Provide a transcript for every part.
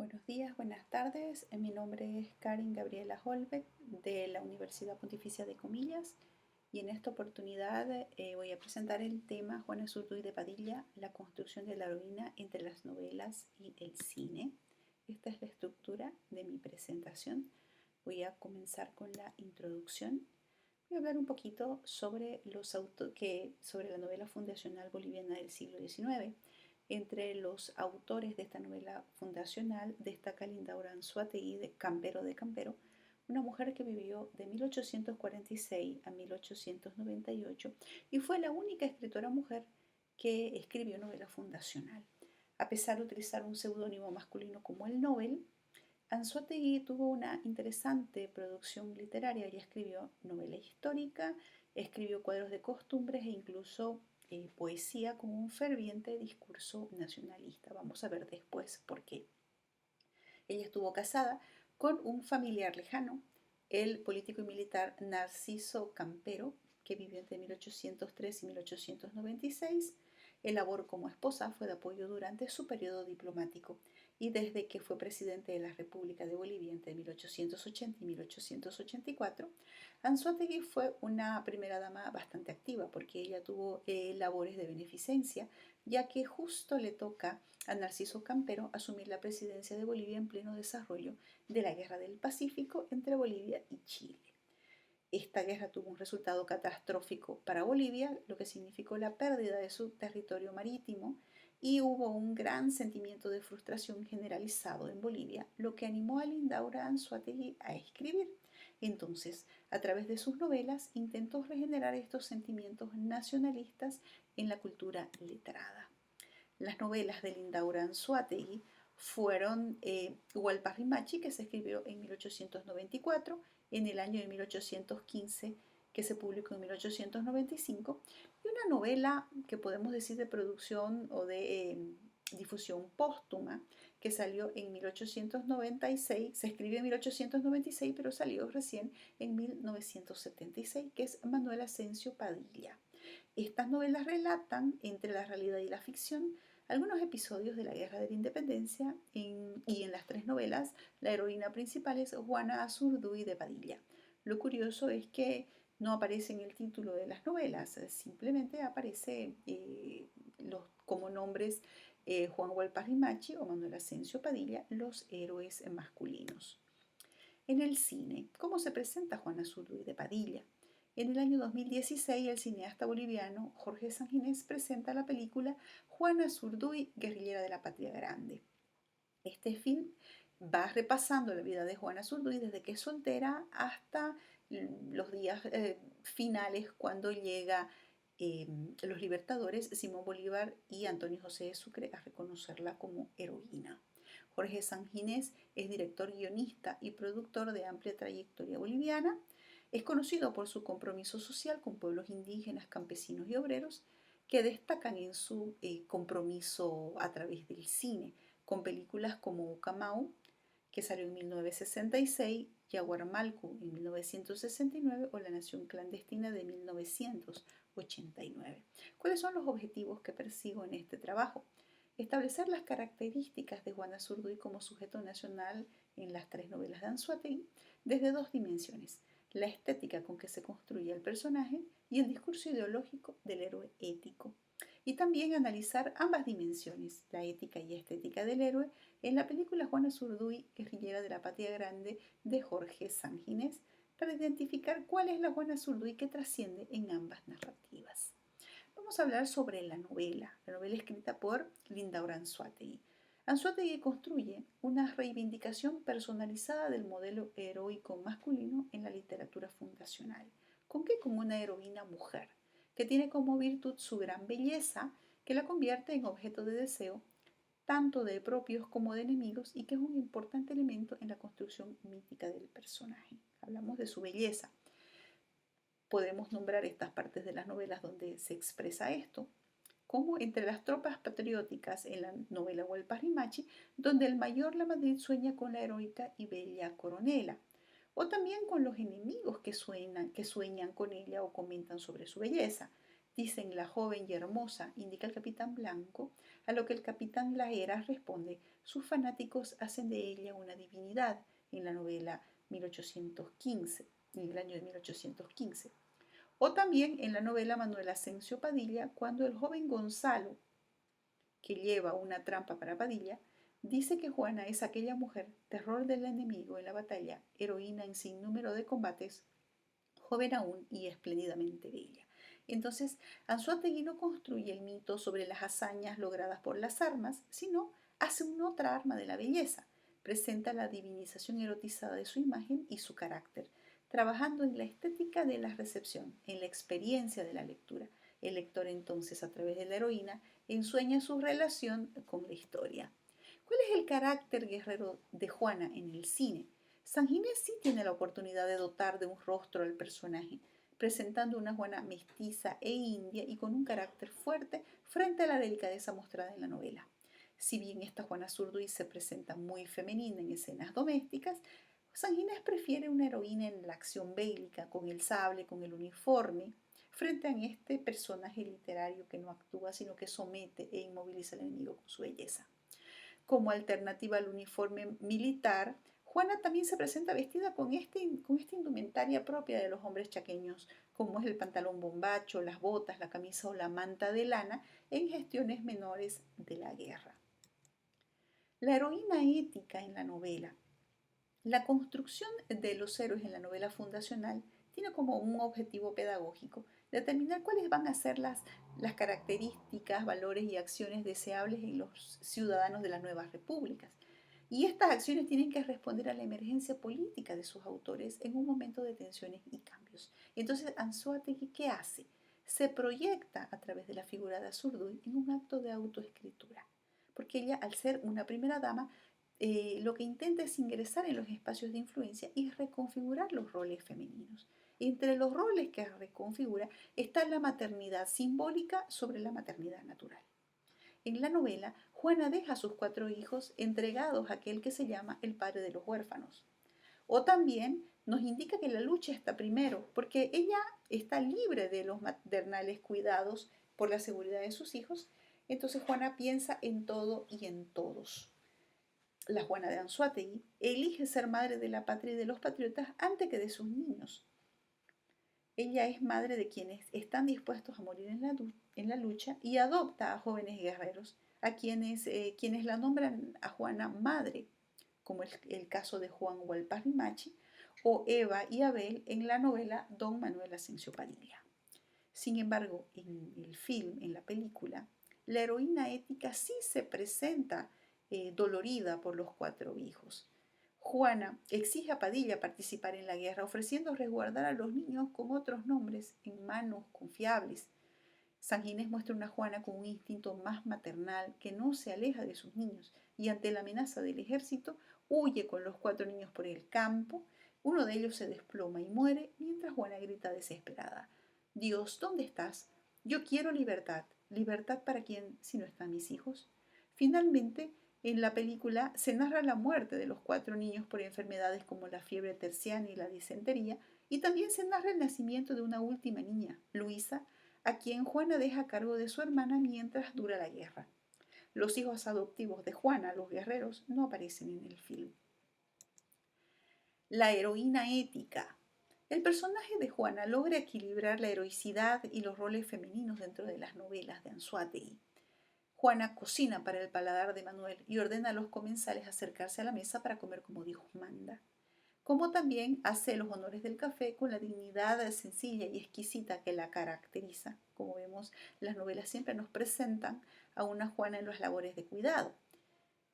Buenos días, buenas tardes. Mi nombre es Karin Gabriela Holbeck de la Universidad Pontificia de Comillas y en esta oportunidad voy a presentar el tema Juana Azurduy de Padilla, la construcción de la heroína entre las novelas y el cine. Esta es la estructura de mi presentación. Voy a comenzar con la introducción. Voy a hablar un poquito sobre sobre la novela fundacional boliviana del siglo XIX. Entre los autores de esta novela fundacional destaca Lindaura Anzoátegui de Campero, una mujer que vivió de 1846 a 1898 y fue la única escritora mujer que escribió novela fundacional. A pesar de utilizar un seudónimo masculino como el Nobel, Anzoátegui tuvo una interesante producción literaria. Ella escribió novela histórica, escribió cuadros de costumbres e incluso poesía con un ferviente discurso nacionalista. Vamos a ver después por qué. Ella estuvo casada con un familiar lejano, el político y militar Narciso Campero, que vivió entre 1803 y 1896. El labor como esposa fue de apoyo durante su periodo diplomático y desde que fue presidente de la República de Bolivia entre 1880 y 1884, Anzoátegui fue una primera dama bastante activa porque ella tuvo labores de beneficencia, ya que justo le toca a Narciso Campero asumir la presidencia de Bolivia en pleno desarrollo de la Guerra del Pacífico entre Bolivia y Chile. Esta guerra tuvo un resultado catastrófico para Bolivia, lo que significó la pérdida de su territorio marítimo y hubo un gran sentimiento de frustración generalizado en Bolivia, lo que animó a Lindaura Anzoátegui a escribir. Entonces, a través de sus novelas, intentó regenerar estos sentimientos nacionalistas en la cultura letrada. Las novelas de Lindaura Anzoátegui fueron Hualparrimachi, que se escribió en 1894, en el año de 1815, que se publicó en 1895, y una novela que podemos decir de producción o de difusión póstuma, que salió en 1896, se escribió en 1896, pero salió recién en 1976, que es Manuel Asensio Padilla. Estas novelas relatan, entre la realidad y la ficción, algunos episodios de la Guerra de la Independencia y en las tres novelas la heroína principal es Juana Azurduy de Padilla. Lo curioso es que no aparece en el título de las novelas, simplemente aparece como nombres Juan Hualpaz o Manuel Asensio Padilla, los héroes masculinos. En el cine, ¿cómo se presenta Juana Azurduy de Padilla? En el año 2016, el cineasta boliviano Jorge Sanginés presenta la película Juana Azurduy, guerrillera de la Patria Grande. Este film va repasando la vida de Juana Azurduy desde que es soltera hasta los días finales cuando llega los libertadores Simón Bolívar y Antonio José de Sucre a reconocerla como heroína. Jorge Sanginés es director, guionista y productor de amplia trayectoria boliviana. Es conocido por su compromiso social con pueblos indígenas, campesinos y obreros que destacan en su compromiso a través del cine, con películas como Ucamau, que salió en 1966, Yaguarmalco en 1969 o La Nación Clandestina de 1989. ¿Cuáles son los objetivos que persigo en este trabajo? Establecer las características de Juana Azurduy como sujeto nacional en las tres novelas de Anzoátegui desde dos dimensiones: la estética con que se construye el personaje y el discurso ideológico del héroe ético. Y también analizar ambas dimensiones, la ética y estética del héroe, en la película Juana Azurduy, guerrillera de la Patria Grande, de Jorge Sanginés, para identificar cuál es la Juana Azurduy que trasciende en ambas narrativas. Vamos a hablar sobre la novela escrita por Lindaura Anzoátegui. Anzoátegui construye una reivindicación personalizada del modelo heroico masculino en la literatura fundacional. ¿Con qué? Como una heroína mujer, que tiene como virtud su gran belleza, que la convierte en objeto de deseo tanto de propios como de enemigos y que es un importante elemento en la construcción mítica del personaje. Hablamos de su belleza. Podemos nombrar estas partes de las novelas donde se expresa esto, como entre las tropas patrióticas en la novela Hualparrimachi, donde el mayor Lamadrid sueña con la heroica y bella Coronela, o también con los enemigos que sueñan con ella o comentan sobre su belleza. Dicen la joven y hermosa, indica el capitán Blanco, a lo que el capitán Laera responde, sus fanáticos hacen de ella una divinidad en la novela 1815, en el año de 1815. O también en la novela Manuel Asensio Padilla, cuando el joven Gonzalo, que lleva una trampa para Padilla, dice que Juana es aquella mujer, terror del enemigo en la batalla, heroína en sinnúmero de combates, joven aún y espléndidamente bella. Entonces, Anzoátegui no construye el mito sobre las hazañas logradas por las armas, sino hace una otra arma de la belleza. Presenta la divinización erotizada de su imagen y su carácter, trabajando en la estética de la recepción, en la experiencia de la lectura. El lector entonces, a través de la heroína, ensueña su relación con la historia. ¿Cuál es el carácter guerrero de Juana en el cine? San Ginés sí tiene la oportunidad de dotar de un rostro al personaje, presentando una Juana mestiza e india y con un carácter fuerte frente a la delicadeza mostrada en la novela. Si bien esta Juana Zurduy se presenta muy femenina en escenas domésticas, San Ginés prefiere una heroína en la acción bélica, con el sable, con el uniforme, frente a este personaje literario que no actúa, sino que somete e inmoviliza al enemigo con su belleza. Como alternativa al uniforme militar, Juana también se presenta vestida con esta indumentaria propia de los hombres chaqueños, como es el pantalón bombacho, las botas, la camisa o la manta de lana en gestiones menores de la guerra. La heroína ética en la novela. La construcción de los héroes en la novela fundacional tiene como un objetivo pedagógico determinar cuáles van a ser las características, valores y acciones deseables en los ciudadanos de las nuevas repúblicas. Y estas acciones tienen que responder a la emergencia política de sus autores en un momento de tensiones y cambios. Entonces, Anzoátegui, ¿qué hace? Se proyecta a través de la figura de Azurduy en un acto de autoescritura, porque ella, al ser una primera dama, lo que intenta es ingresar en los espacios de influencia y reconfigurar los roles femeninos. Entre los roles que reconfigura está la maternidad simbólica sobre la maternidad natural. En la novela, Juana deja a sus 4 hijos entregados a aquel que se llama el padre de los huérfanos. O también nos indica que la lucha está primero, porque ella está libre de los maternales cuidados por la seguridad de sus hijos. Entonces Juana piensa en todo y en todos. La Juana de Anzoátegui elige ser madre de la patria y de los patriotas antes que de sus niños. Ella es madre de quienes están dispuestos a morir en la lucha y adopta a jóvenes guerreros, a quienes la nombran a Juana madre, como el caso de Juan Hualparrimachi o Eva y Abel en la novela Don Manuel Asensio Padilla. Sin embargo, en el film, en la película, la heroína ética sí se presenta dolorida por los 4 hijos. Juana exige a Padilla participar en la guerra, ofreciendo resguardar a los niños con otros nombres en manos confiables. San Ginés muestra una Juana con un instinto más maternal que no se aleja de sus niños y ante la amenaza del ejército huye con los 4 niños por el campo. Uno de ellos se desploma y muere mientras Juana grita desesperada: Dios, ¿dónde estás? Yo quiero libertad. ¿Libertad para quién si no están mis hijos? Finalmente, en la película se narra la muerte de los 4 niños por enfermedades como la fiebre terciana y la disentería, y también se narra el nacimiento de una última niña, Luisa, a quien Juana deja a cargo de su hermana mientras dura la guerra. Los hijos adoptivos de Juana, los guerreros, no aparecen en el film. La heroína ética. El personaje de Juana logra equilibrar la heroicidad y los roles femeninos dentro de las novelas de Anzoátegui. Juana cocina para el paladar de Manuel y ordena a los comensales acercarse a la mesa para comer como Dios manda, como también hace los honores del café con la dignidad sencilla y exquisita que la caracteriza. Como vemos, las novelas siempre nos presentan a una Juana en las labores de cuidado.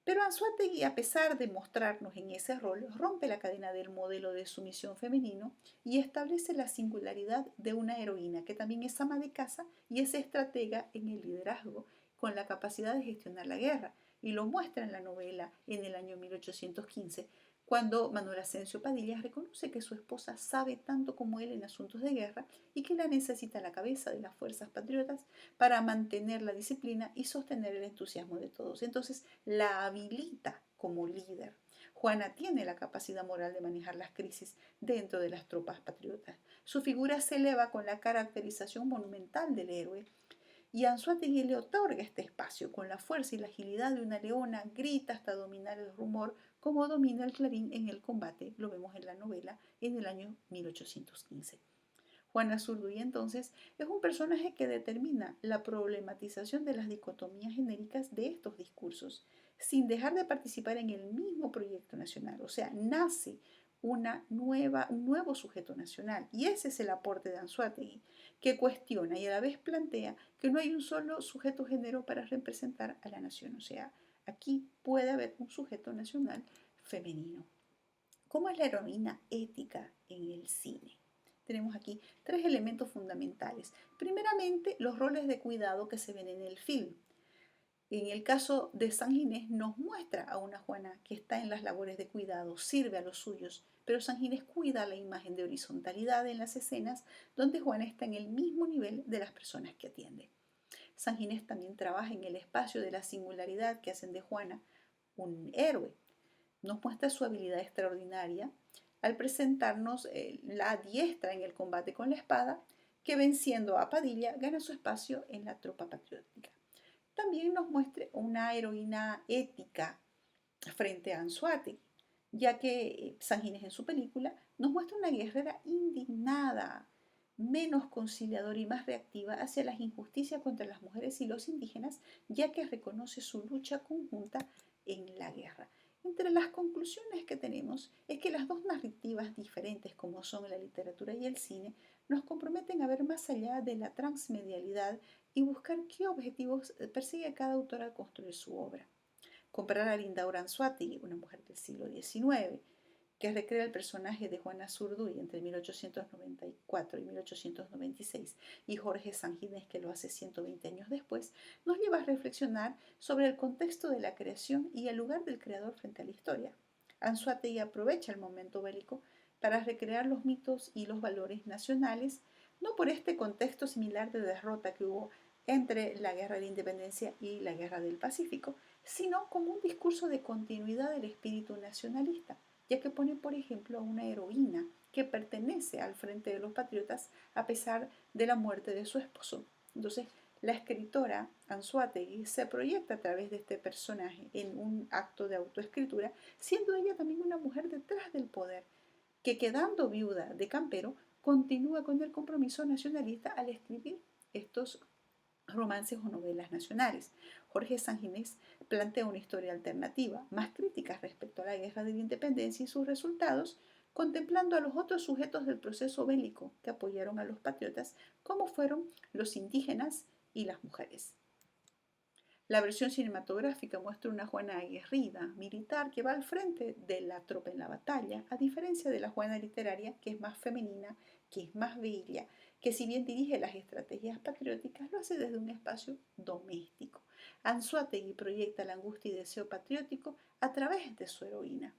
Pero Anzoátegui, a pesar de mostrarnos en ese rol, rompe la cadena del modelo de sumisión femenino y establece la singularidad de una heroína que también es ama de casa y es estratega en el liderazgo, con la capacidad de gestionar la guerra, y lo muestra en la novela en el año 1815, cuando Manuel Asensio Padilla reconoce que su esposa sabe tanto como él en asuntos de guerra y que la necesita a la cabeza de las fuerzas patriotas para mantener la disciplina y sostener el entusiasmo de todos. Entonces la habilita como líder. Juana tiene la capacidad moral de manejar las crisis dentro de las tropas patriotas. Su figura se eleva con la caracterización monumental del héroe y Anzoátegui le otorga este espacio con la fuerza y la agilidad de una leona, grita hasta dominar el rumor como domina el clarín en el combate, lo vemos en la novela en el año 1815. Juana Zurduy entonces es un personaje que determina la problematización de las dicotomías genéricas de estos discursos, sin dejar de participar en el mismo proyecto nacional. O sea, nace un nuevo sujeto nacional. Y ese es el aporte de Anzoátegui, que cuestiona y a la vez plantea que no hay un solo sujeto género para representar a la nación. O sea, aquí puede haber un sujeto nacional femenino. ¿Cómo es la heroína ética en el cine? Tenemos aquí tres elementos fundamentales. Primeramente, los roles de cuidado que se ven en el film. En el caso de San Ginés nos muestra a una Juana que está en las labores de cuidado, sirve a los suyos, pero San Ginés cuida la imagen de horizontalidad en las escenas donde Juana está en el mismo nivel de las personas que atiende. San Ginés también trabaja en el espacio de la singularidad que hacen de Juana un héroe. Nos muestra su habilidad extraordinaria al presentarnos la diestra en el combate con la espada, que venciendo a Padilla gana su espacio en la tropa patriótica. También nos muestra una heroína ética frente a Anzoátegui, ya que San Ginés en su película nos muestra una guerrera indignada, menos conciliadora y más reactiva hacia las injusticias contra las mujeres y los indígenas, ya que reconoce su lucha conjunta en la guerra. Entre las conclusiones que tenemos es que las dos narrativas diferentes como son la literatura y el cine nos comprometen a ver más allá de la transmedialidad y buscar qué objetivos persigue cada autor al construir su obra. Comparar a Linda Anzoátegui, una mujer del siglo XIX, que recrea el personaje de Juana Zurduy entre 1894 y 1896, y Jorge Sanginés, que lo hace 120 años después, nos lleva a reflexionar sobre el contexto de la creación y el lugar del creador frente a la historia. Anzoátegui aprovecha el momento bélico para recrear los mitos y los valores nacionales, no por este contexto similar de derrota que hubo entre la Guerra de la Independencia y la Guerra del Pacífico, sino como un discurso de continuidad del espíritu nacionalista, ya que pone, por ejemplo, a una heroína que pertenece al frente de los patriotas a pesar de la muerte de su esposo. Entonces, la escritora Anzoátegui se proyecta a través de este personaje en un acto de autoescritura, siendo ella también una mujer detrás del poder, que quedando viuda de Campero, continúa con el compromiso nacionalista al escribir estos romances o novelas nacionales. Jorge Sanginés plantea una historia alternativa, más crítica respecto a la Guerra de la Independencia y sus resultados, contemplando a los otros sujetos del proceso bélico que apoyaron a los patriotas, como fueron los indígenas y las mujeres. La versión cinematográfica muestra una Juana aguerrida, militar, que va al frente de la tropa en la batalla, a diferencia de la Juana literaria, que es más femenina, que es más bella, que si bien dirige las estrategias patrióticas, lo hace desde un espacio doméstico. Anzoátegui proyecta la angustia y deseo patriótico a través de su heroína.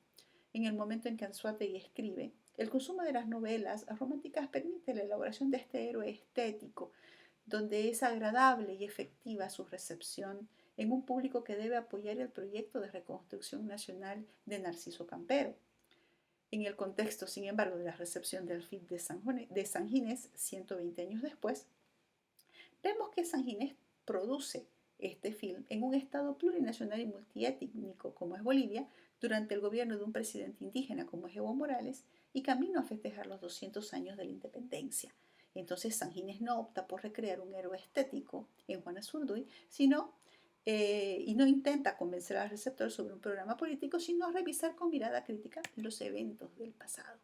En el momento en que Anzoátegui escribe, el consumo de las novelas románticas permite la elaboración de este héroe estético, donde es agradable y efectiva su recepción en un público que debe apoyar el proyecto de reconstrucción nacional de Narciso Campero. En el contexto, sin embargo, de la recepción del film de San Ginés, 120 años después, vemos que San Ginés produce este film en un estado plurinacional y multiétnico como es Bolivia, durante el gobierno de un presidente indígena como es Evo Morales, y camino a festejar los 200 años de la independencia. Entonces San Ginés no opta por recrear un héroe estético en Juana Zurduy, y no intenta convencer al receptor sobre un programa político, sino revisar con mirada crítica los eventos del pasado.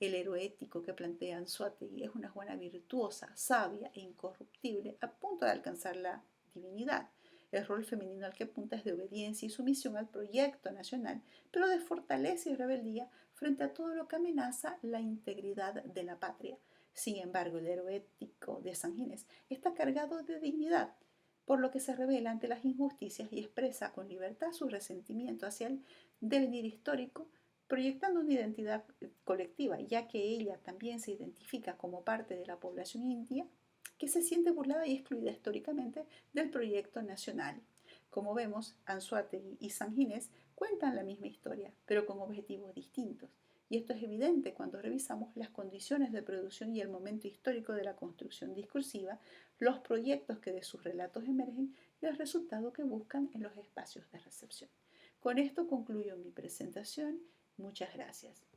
El héroe ético que plantea Anzoátegui es una Juana virtuosa, sabia e incorruptible, a punto de alcanzar la divinidad. El rol femenino al que apunta es de obediencia y sumisión al proyecto nacional, pero de fortaleza y rebeldía frente a todo lo que amenaza la integridad de la patria. Sin embargo, el héroe ético de San Ginés está cargado de dignidad, por lo que se revela ante las injusticias y expresa con libertad su resentimiento hacia el devenir histórico, proyectando una identidad colectiva, ya que ella también se identifica como parte de la población india que se siente burlada y excluida históricamente del proyecto nacional. Como vemos, Anzoátegui y Sanginés cuentan la misma historia, pero con objetivos distintos. Y esto es evidente cuando revisamos las condiciones de producción y el momento histórico de la construcción discursiva, los proyectos que de sus relatos emergen y el resultado que buscan en los espacios de recepción. Con esto concluyo mi presentación. Muchas gracias.